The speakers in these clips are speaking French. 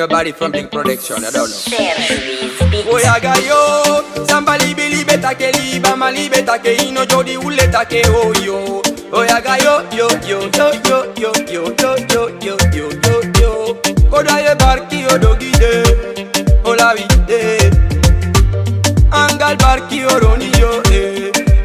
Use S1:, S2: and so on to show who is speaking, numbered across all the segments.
S1: nobody from Big Production, I don't know. Oyaga yo, samba libe libe take liba malibe take ino jodi ule take oh yo. Oyaga yo yo yo yo yo yo yo yo yo yo yo yo yo. Kodaye barki odogide, ola vide. Angal barki oroni yo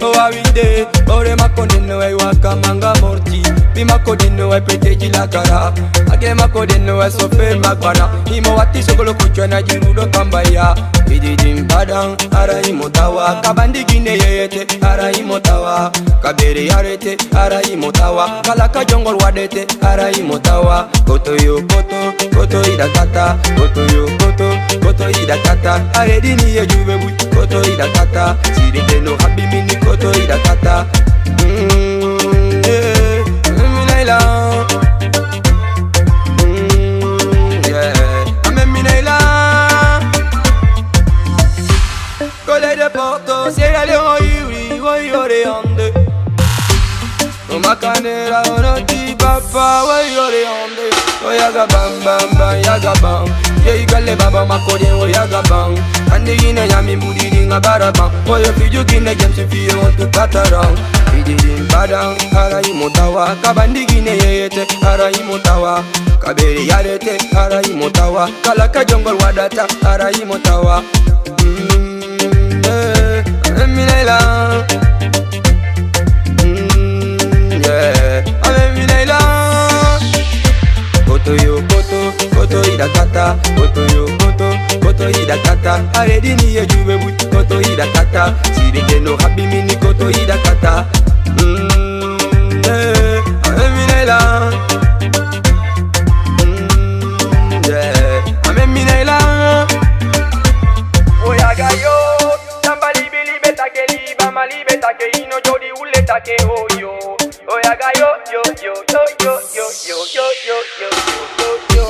S1: oa vide. Ore makoneno e wakamanga morti. Bima kodeno e peteji la kara. Age makodeno e sofe magbana. Imo wati sogolo kuchwa na jirudo kambaya. Bididim badang ara imotawa. Kabandi gine yeyete ara imotawa. Kabere yarete ara imotawa. Kalaka jongol wadete ara imotawa. Koto yo koto, koto idakata. Koto yo koto, koto idakata. Aredini ye jubebu, koto idakata. Sirinde no habimini koto idakata. Makanera onoti papa wayore onde oyaga bam bam bam yaga bam ye igale baba makode oyaga bam andi gine yami budiri ngabara bam oyo fiju gine james fi want to patarang bidiri badang ara imotawa kabandi gine yete ara imotawa kaberi yarete ara imotawa kalaka jongol wadata ara imotawa Emilela Koto yo koto, koto idakata. Koto yo koto, koto idakata. Aredini ye jubebu, koto idakata. Sirike no habimini koto idakata. Ameminela. Ameminela. Oyaga yo, samba libe libe take liba malibe take ino jodi ule take oh yo. Oyaga yo yo yo yo yo yo yo yo yo yo yo yo.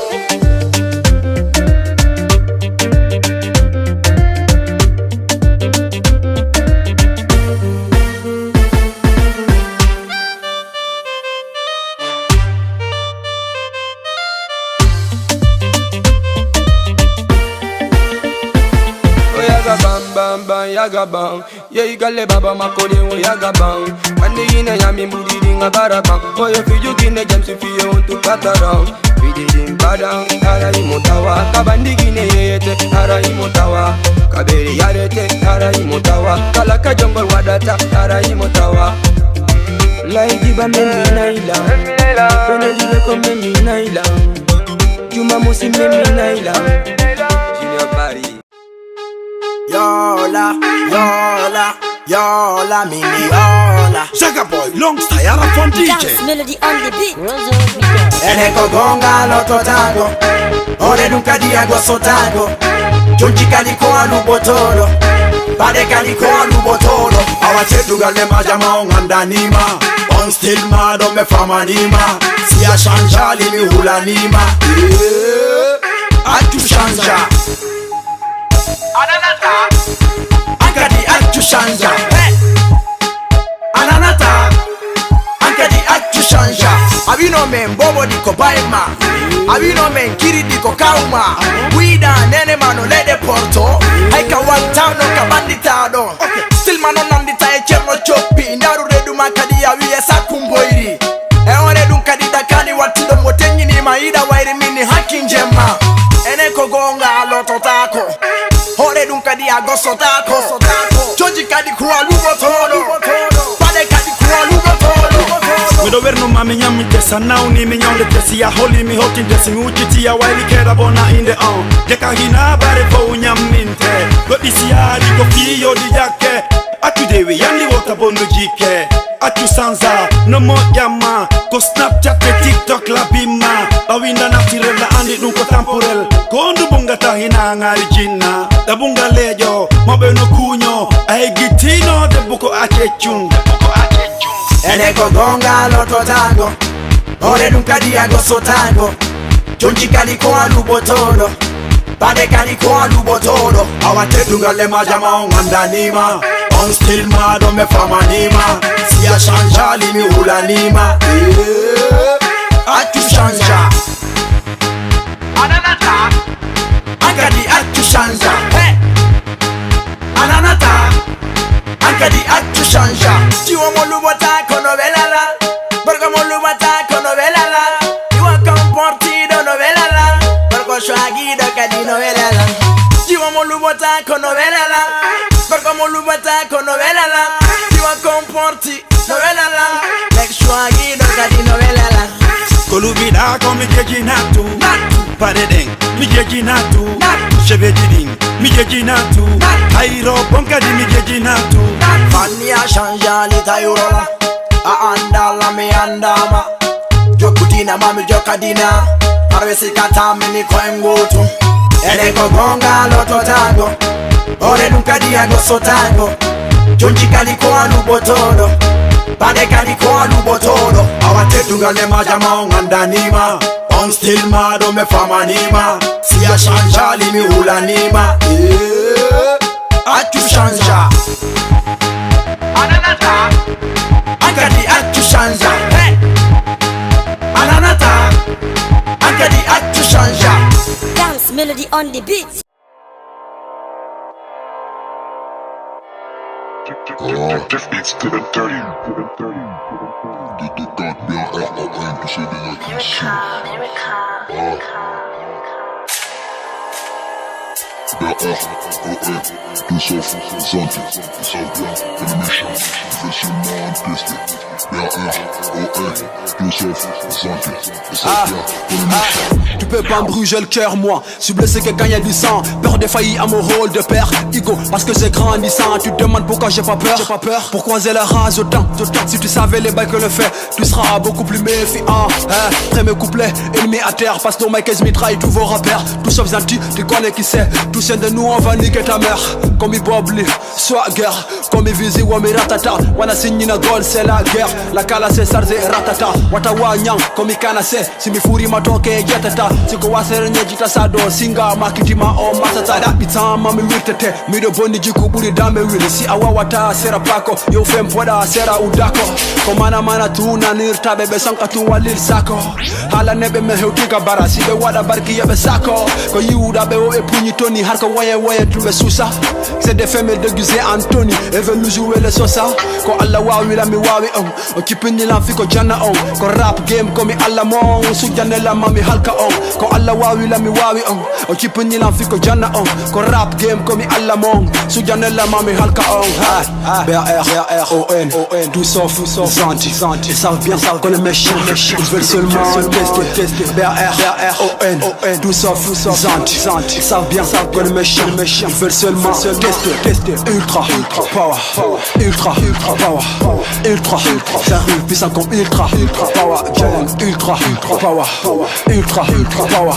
S1: Oyaga bam bam bam yaga bam. Ye igale baba makode oyaga bam. Andi gine yami budiri ngabara bam. Oyo fiju gine james fi want to patarang. Bididim badang ara imotawa. Kabandi gine yete ara imotawa. Kaberi yarete ara imotawa. Kalaka jongol wadata ara imotawa. Laigi ba memi naila. Benedibe ko memi naila. Juma musi memi naila. Junior Paris.
S2: Yola, yola, yola, mini yola.
S3: Shaka boy, long style, I'm from DJ.
S4: Dance melody on the beat.
S2: Eneko gonga loto tango. Ore nunca diago sotango. Junji kaliko alubotolo. Bade kaliko alubotolo.
S3: Awachetu gale majama ongandanima. On still mad on me famanima. Siya shanja limi hulanima.
S2: Atu shanja. Ananata Ankadi Atu shanja. Ananata Ankadi Atu shanja. Abino men bobo diko baima. Abino men kiri diko kauma. Wida nene mano lede porto. Haika wantano kabanditado. Still mano nandita e cherno chopi. Ndaru redu makadi ya wiye sakumboiri. Eone dunkadi dakani watido motengi ni maida wairi mini haki njema. Eneko gonga aloto tako. Hore dunka di agosto tako. Joji kadi kuwa lugo tolo. Pade kadi kuwa lugo tolo.
S3: Mido verno mami nyami tesa now ni mi nyonde tesi ya holi mi hoti tesi mi uchiti ya waili kera bona in the on. Jeka hina bare po nyaminte. Godi siari ko fiyo di jake. Atu dewe yandi wota bondo jike. Atu sanza no mo yama. Ko Snapchat e TikTok la bima. Bawinda naturel la andi nunko temporel. Kondu bunga tahina ngari jinna. Da bunga lejo mabe no kunyo. Ay gitino de buko achechung.
S2: Eneko gonga loto tango. Ore nunca diago sotango. Jonji kaliko alubotolo. Bade kaliko alubotolo.
S3: Awachetu gale majama ongandanima. On still mad on me famanima. Siya shanja limi hulanima.
S2: Atu shanja. Ananata anche di accio chanja Ananata anche di accio chanja Tiwa molubata kono velala Borgo molubata kono velala Tiwa comporti do novelala Borgo shwagi do kadi novelala Tiwa molubata kono velala Borgo molubata kono velala Tiwa comporti novelala Nek shwagi do kadi novelala
S3: Kolubida ko mi jeji natu Paredeng mi jeji natu Chevedi mi jeji natu Airo bonka di mi jeji natu
S2: Fania chanja lita yurola A andala mi andama Jokutina mami jokadina Parvesi katami ni kwengutu Ede ko bonga loto tango Ore nunca diago sotango Jonji kaliko alubotodo Bade kaliko alubotodo Awate tungane majama ongandanima On still mado me famanima Siya chanja limi ulanima Atu chanja Ananata Ankadi atu chanja Ananata Ankadi atu chanja
S4: Dance melody on the beat.
S5: Just beats to the dirty. Dit kan bien R.O.N. Tu sais déjà qui c'est. B.R.O.N. Tout sauf Zanti. Ils savent bien que le méchant fait seulement tester. B.R.O.N. Tout sauf Zanti. Ils savent bien que le méchant.
S1: Tu peux pas me brûler le cœur, moi. Je suis blessé que quand y a du sang. Peur de faillir à mon rôle de père. Ego, parce que c'est grandissant. Tu te demandes pourquoi j'ai pas peur. Pourquoi j'ai la rage autant. Si tu savais les bails que le fait, tu seras beaucoup plus méfiant. Près mes couplets, ennemis à terre. Passe ton mic et mitraille tous vos rappeurs. Tout sauf Zanti, tu connais qui c'est. Tous ceux de nous, on va niquer ta mère. Comme il Bobli, Swagger. Comme il Vizi, Wami Ratata. Wana Signina Gold, c'est la guerre. La Kala c'est Sarze Ratata. Watawa Nyang, comme il Kanase. Si mi furi matoke jetata. Siko wasere nyejita sado. Singa makitima o matata. Da bitama mi wirtete. Mi do boni jiku buri dame wili. Si awa wata sera pako. Yo fem poda sera udako. Komana mana tuna nirta bebe sanka tu walil sako. Hala nebe me heutika bara. Si be wada barki yebe sako. Ko yuda be o e punyi toni. Harka waye tuwe susa. C'est des femmes déguisées Anthony. Et veulent nous jouer les sosa. Ko alla wawi la mi wawi on. Kipini la fiko jana on. Ko rap game komi alla mon. Sujane la mami halka on. Ko alla wawi la mi wawi on. Kipini la fiko jana on. Ko rap game komi alla mon. Sujane la mami halka on. B.R.O.N. Tout sauf Zanti. Ils savent bien qu'on est méchant. Ils veulent seulement tester. B.R.O.N. Tout sauf Zanti. Ils savent bien qu'on est méchant. Ils veulent seulement tester. Ultra power. Ultra power. Ultra j'arrive puissant comme ultra power. Ultra power. Ultra power.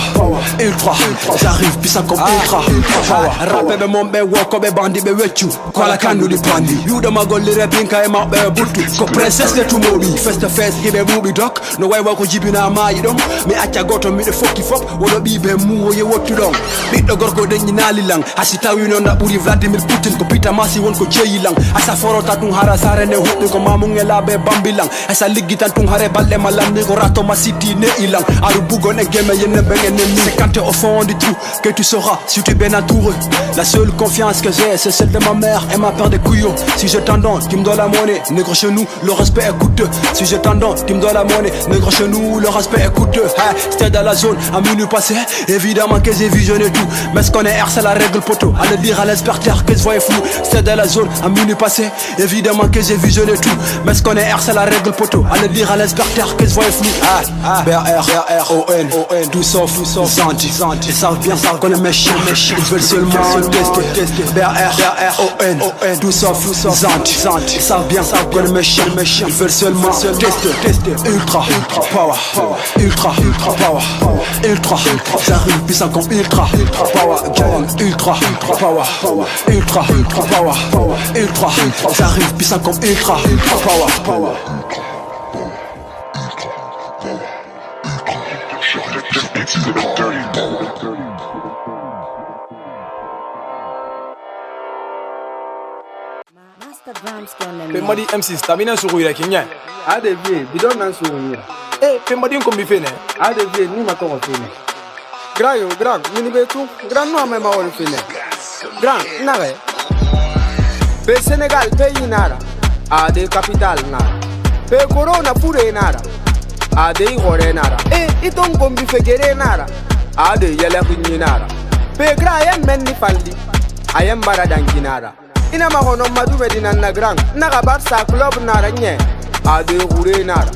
S1: Ultra j'arrive puissant comme ultra power. Rappé be mon be woko be bandi be wechu. Kwa la kanu di pandi. You da magoli repinka e ma be butu. Ko princess le tumobi. Face to face give movie doc. No way wako jibi na ma you don't. Me acha goto me the fucky fuck. Wono bi be mu ye wotu dong. Bit do gorko denyi nali lang. Asita wino na buri Vladimir Putin ko pita masi won ko jeyi lang. Asa forota tung hara sare ne hutu ko mamungela be bambilang. Asa ligitan tung hare balle malam ni ko rato ma city ne ilang. Aru bugo ne game yene bengen ne mi. C'est quand t'es au fond du trou que tu sauras si tu es bien entouré. La seule confiance que j'ai c'est celle de ma mère et ma peur des couillons. Si je t'endonne, tu me donnes la monnaie. Négro chez nous, le respect est coûteux. Si je t'endonne, tu me donnes la monnaie. Négro chez nous, le respect est coûteux. C'était dans la zone à minuit passé. Évidemment que j'ai visionné tout. Mais ce qu'on est R c'est la règle poteau. À le dire à l'inspecteur que je voyais flou. C'était dans la zone à minuit passé. Évidemment que j'ai visionné tout. Mais ce qu'on est R c'est la règle poteau. À le dire à l'inspecteur que je voyais flou. B.R.O.N. Tout sauf Zanti. Ils savent bien qu'on est méchant. Ils veulent seulement tester. B.R.O.N. Tout sauf Zanti. Ils savent bien qu'on est méchant. Ils veulent seulement tester. Ultra power. Ultra power. Ultra j'arrive puissant comme ultra power. Ultra power. Ultra power. Ultra j'arrive puissant comme ultra power.
S5: Just beats to the dirty.
S6: Pemadi MC stamina suruira kinya.
S7: Ade vie, bidon nan suruira.
S6: Pemadi nkombi fene.
S7: Ade vie, ni matongo fene. Grand yo, grand, mini betu, grand no me ma wol fine. Grand, nare. Pe Sénégal pays nara, a de capital nara. Pe corona pure nara, a de igore nara. Iton kombi fegere nara, a de yele kunyi nara. Pe grand yem menni faldi, ayem baradangi nara. Ina ma hono madu medina na grand, naga Barça club nara nye, a de hure nara.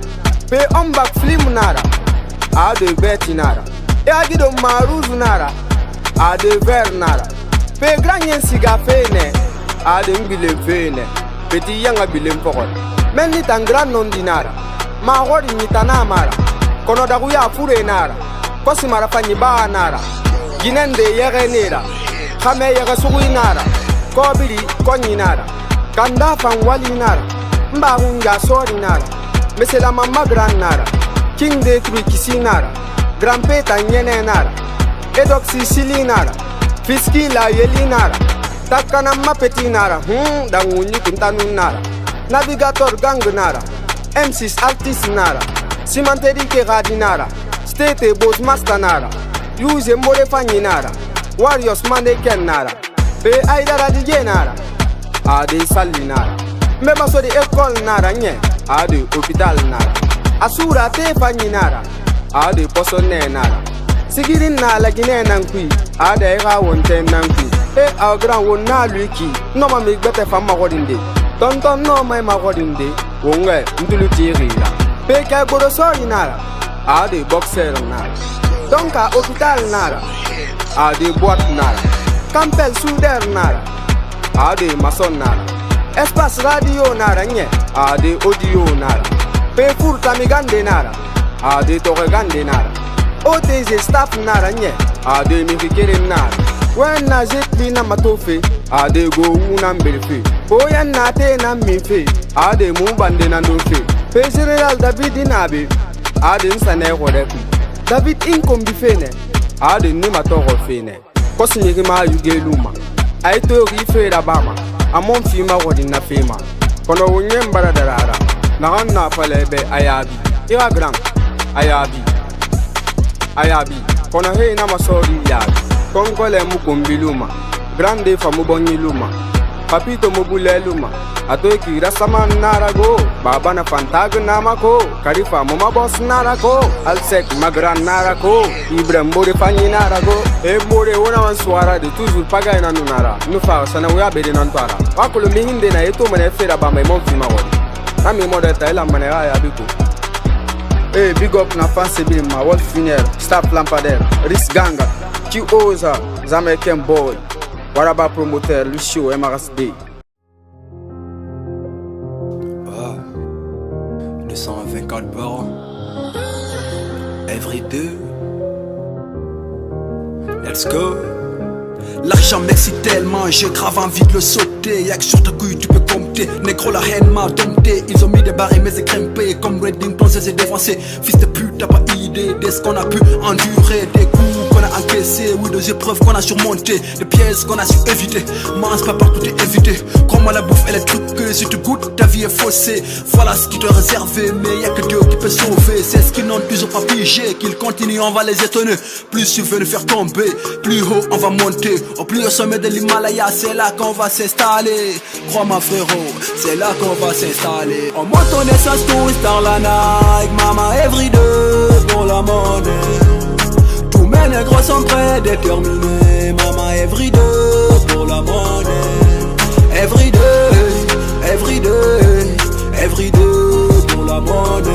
S7: Pe ombak film nara, a de beti nara. E agido maruzu nara, a de ver nara. Pe grand yen siga fene, a de mbile fene. Petit yanga bile mpokon. Men ni tan grand non dinara, ma hori ni tanamara. Kono da guya fure nara, kosi mara fanyi ba nara. Ginende yere nera, kame yere sugui nara. Kobiri konyi nara, kanda fan wali nara. Mba unga sori nara, mesela mama grand nara. King de truikisi nara. Grand peta nyene nara, edoxy sili nara, fiski la yeli nara, takana mapeti nara, dangunyi kuntanu nara, navigator gang nara, M6 artist nara, simanteri ke gadi nara, state boss master nara, use more fanyi nara, warriors maneken nara, pe aidara DJ nara, ade sali nara, meba so de école nara nye, ade hôpital nara, asura te fanyi nara. Ade posone nara sigirin na la gine nan kui ade ga wonte nan kui a grand won na luki no ma mi gbete fam ma godinde tonton no mai ma godinde wonga ndulu tiri la pe ka goro sori nara ade boxer nara donka hôpital nara ade boîte nara campel souder nara ade mason nara espace radio nara nye ade audio nara pe furta mi gande nara ade toge gande nara OTG staff nara nye ade mi fikere nara wen na jetli na matofe ade go una mbelfe oya na te na mife ade mu bande na ndofe pe general David inabe ade nsane horeku David inkombi fene ade ni matoro fene kosi ma yugeluma aito ri fera bama amon fi ma wodi na fema kono wonye mbara darara na na falebe ayabi ira grand ayabi kono he na masori yabi konkole mu kombiluma grande famu bonyi luma papito mobule luma atoki rasaman narago baba na fantag namako karifa mama boss narako alsek magran narako ibrahim bore fanyi narago e bore wona wan swara de toujours pagay na nunara nu fa sana wa bede nan twara wakolo mi hinde na eto mane fera ba mai mon fi ma wodi na mi model taila mane ya biko. Hey, big up na fancy bill ma Wolf Funeral, Staff Lampadaire, Riz Ganga, Q-Oza, Zamaican Boy, Waraba Promoteur, Lucio, MRSD.
S2: 224 par an. Every day. Let's go. L'argent m'excite tellement, j'ai grave envie de le sauter. Y'a que sur ta couille tu peux compter. Négro la haine m'a dompté. Ils ont mis des barres mais c'est grimpé. Comme Redding pensé c'est défoncé. Fils de pute t'as pas idée de ce qu'on a pu endurer. Des coups qu'on a encaissés, oui des épreuves qu'on a surmontées. Des pièces qu'on a su éviter. Mange pas partout t'es évité. Comme à la bouffe et les trucs que si tu goûtes ta vie est faussée. Voilà ce qui te réservé mais y'a que Dieu qui peut sauver. C'est ce qu'ils n'ont toujours pas pigé. Qu'ils continuent on va les étonner. Plus tu veux nous faire tomber, plus haut on va monter. Au plus au sommet de l'Himalaya, c'est là qu'on va s'installer. Crois-moi frérot, c'est là qu'on va s'installer. On monte en essence tout star la Nike. Mama everyday pour la monnaie. Tous mes négros sont prêts, déterminés. Mama everyday pour la monnaie. Everyday, everyday, everyday pour la monnaie.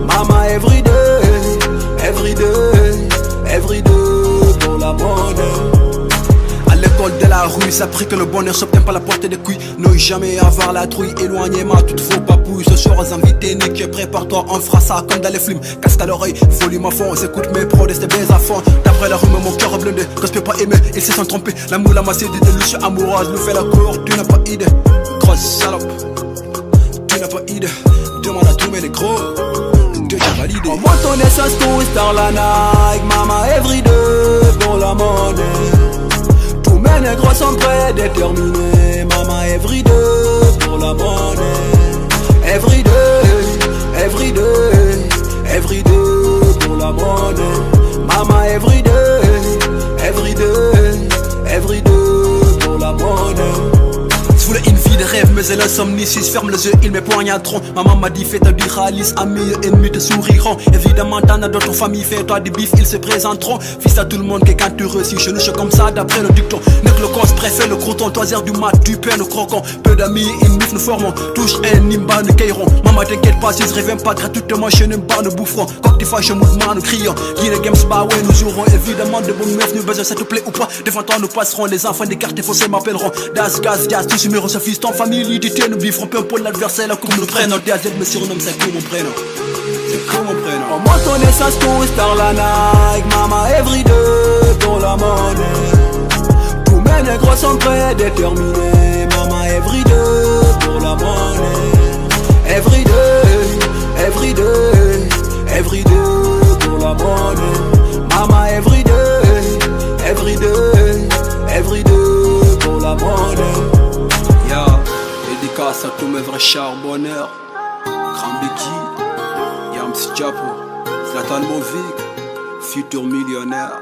S2: Mama everyday, everyday, everyday pour la monnaie. À l'école de la rue, ça pris que le bonheur s'obtient par la portée des couilles. Ne jamais avoir la trouille, éloignez ma toutes vos papouilles. Ce soir aux invités, nique, prépare-toi, on fera ça comme dans les films. Casse à l'oreille, volume à fond, écoute mes prods, des baise à fond. D'après la rumeur, mon cœur est blindé, que je peux pas aimer, ils se sont trompés. La moule amassée des délusions amoureuses, nous fait la cour, tu n'as pas idée. Grosse salope, tu n'as pas idée. Demande à tous mes négros, déjà validé. On monte en essence, tout star la Nike. Mama everyday pour la monnaie. Mes négros sont prêts, déterminés. Mama everyday pour la monnaie. Everyday, everyday, everyday pour la monnaie. Mama everyday,
S8: l'insomnie, si je ferme les yeux, ils me poignarderont. Maman m'a dit fais ta du ralice, amis et ennemis te souriront. Évidemment t'en as d'autres familles, fais-toi des bifs, ils se présenteront. Fils à tout le monde que quand tu réussis, je ne suis comme ça d'après le dicton. N'est que le cause préfère le croton, 3h du mat, tu perds le croquant. Peu d'amis, une bif nous formons, touche un nimba nous caillerons. Maman t'inquiète pas, si je reviens pas gratuitement, je n'aime pas nous boufferons. Quand tu fâches, mouvement nous crions. Qui ne games pas, ouais nous jouerons. Évidemment de bonnes meufs, nous besoin, ça te plaît ou pas. Devant toi nous passerons, les enfants des quartiers fossés m'appelleront. Das, gaz, gaz, tous numéros, ce fils, ton famille, d'ité, nous bifferons. Peu importe l'adversaire, la coupe nous prennent. DAZ me surnomme, c'est comme mon prénom. C'est comme mon prénom. En moi ton essence, ton star la Nike. Mama everyday pour la monnaie. Tous mes négros sont prêts, déterminés. Mama everyday pour la monnaie. Everyday, everyday, everyday pour la monnaie. Mama everyday, everyday, everyday pour la monnaie. Yeah, dédicace à tous mes vrais charbonneurs. Grand Biggie, Yams Chapo, Zlatan Movic, futur millionnaire.